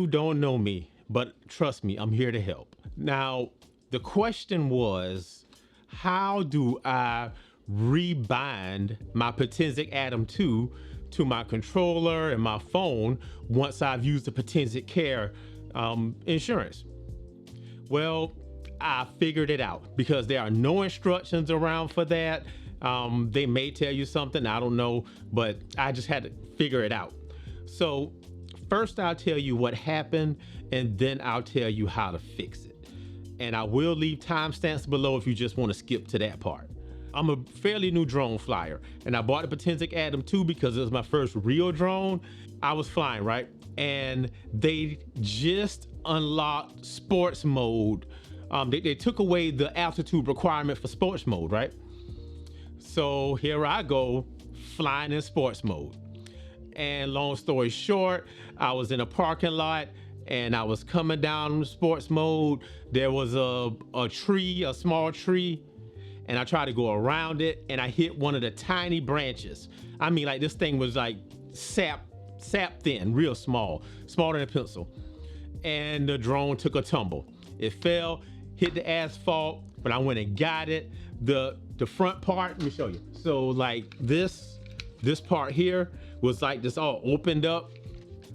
you don't know me, but trust me, I'm here to help. Now, the question was, how do I rebind my Potensic Atom 2 to my controller and my phone once I've used the Potensic Care insurance? Well, I figured it out because there are no instructions around for that. They may tell you something, I don't know, but I just had to figure it out. So first I'll tell you what happened, and then I'll tell you how to fix it. And I will leave timestamps below if you just want to skip to that part. I'm a fairly new drone flyer, and I bought the Potensic Atom 2 because it was my first real drone. I was flying, right? And they just unlocked sports mode. They took away the altitude requirement for sports mode, right? So here I go, flying in sports mode. And long story short, I was in a parking lot and I was coming down sports mode. There was a tree, a small tree, and I tried to go around it and I hit one of the tiny branches. I mean, like, this thing was like sap thin, real small, smaller than a pencil. And the drone took a tumble. It fell, hit the asphalt, but I went and got it. The front part, let me show you. So like this part here was like this all opened up,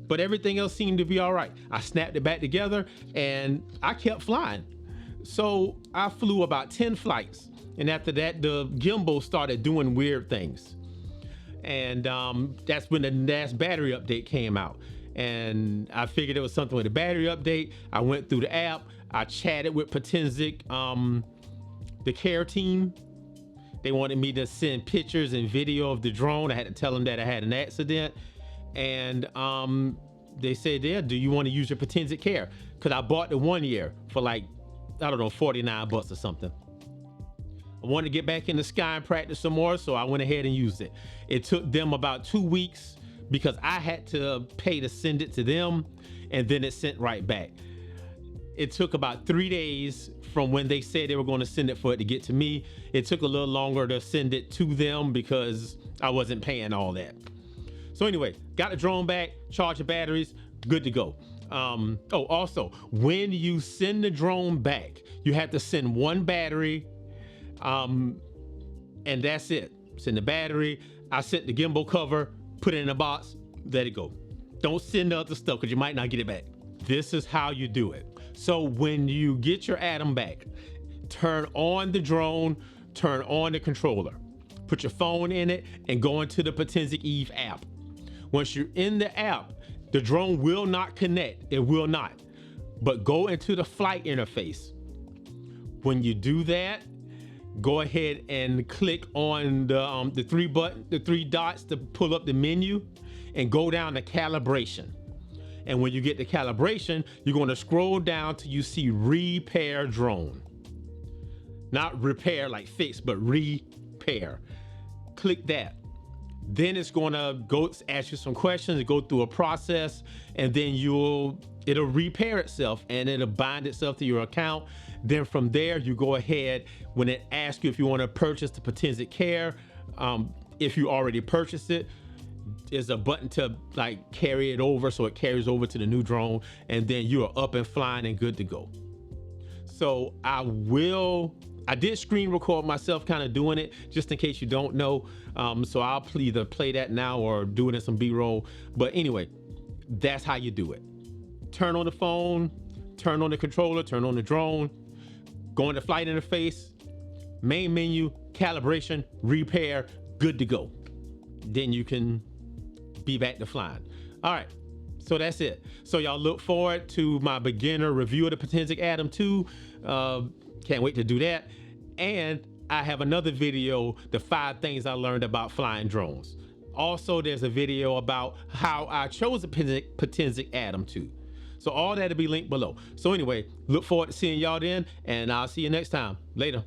but everything else seemed to be all right. I snapped it back together and I kept flying. So I flew about 10 flights. And after that, the gimbal started doing weird things. And that's when the last battery update came out. And I figured it was something with the battery update. I went through the app. I chatted with Potensic, the care team. They wanted me to send pictures and video of the drone. I had to tell them that I had an accident. And they said, yeah, do you want to use your Potensic Care? Because I bought the 1 year for like, I don't know, 49 bucks or something. I wanted to get back in the sky and practice some more, so I went ahead and used it. It took them about 2 weeks because I had to pay to send it to them, and then it sent right back. It took about 3 days from when they said they were going to send it for it to get to me. It took a little longer to send it to them because I wasn't paying all that. So anyway, got the drone back, charged the batteries, good to go. Oh, also, when you send the drone back, you have to send one battery, and that's it. Send the battery. I sent the gimbal cover, put it in a box, let it go. Don't send the other stuff because you might not get it back. This is how you do it. So when you get your Atom back, turn on the drone, turn on the controller, put your phone in it, and go into the Potensic Eve app. Once you're in the app, the drone will not connect. It will not. But go into the flight interface. When you do that, go ahead and click on the three dots to pull up the menu, and go down to calibration. And when you get to calibration, you're going to scroll down till you see repair drone. Not repair like fix, but repair. Click that. Then it's going to go ask you some questions, go through a process, and then it'll repair itself and it'll bind itself to your account. Then from there, you go ahead, when it asks you if you want to purchase the Potensic Care, if you already purchased it, there's a button to like carry it over, so it carries over to the new drone, and then you are up and flying and good to go. So I did screen record myself kind of doing it, just in case you don't know. So I'll either play that now or do it in some B-roll. But anyway, that's how you do it. Turn on the phone, turn on the controller, turn on the drone, go into flight interface, main menu, calibration, repair, good to go. Then you can be back to flying. All right, so that's it. So y'all look forward to my beginner review of the Potensic Atom 2. Can't wait to do that. And I have another video, the 5 things I learned about flying drones. Also, there's a video about how I chose the Potensic Atom 2. So all that'll be linked below. So anyway, look forward to seeing y'all then, and I'll see you next time. Later.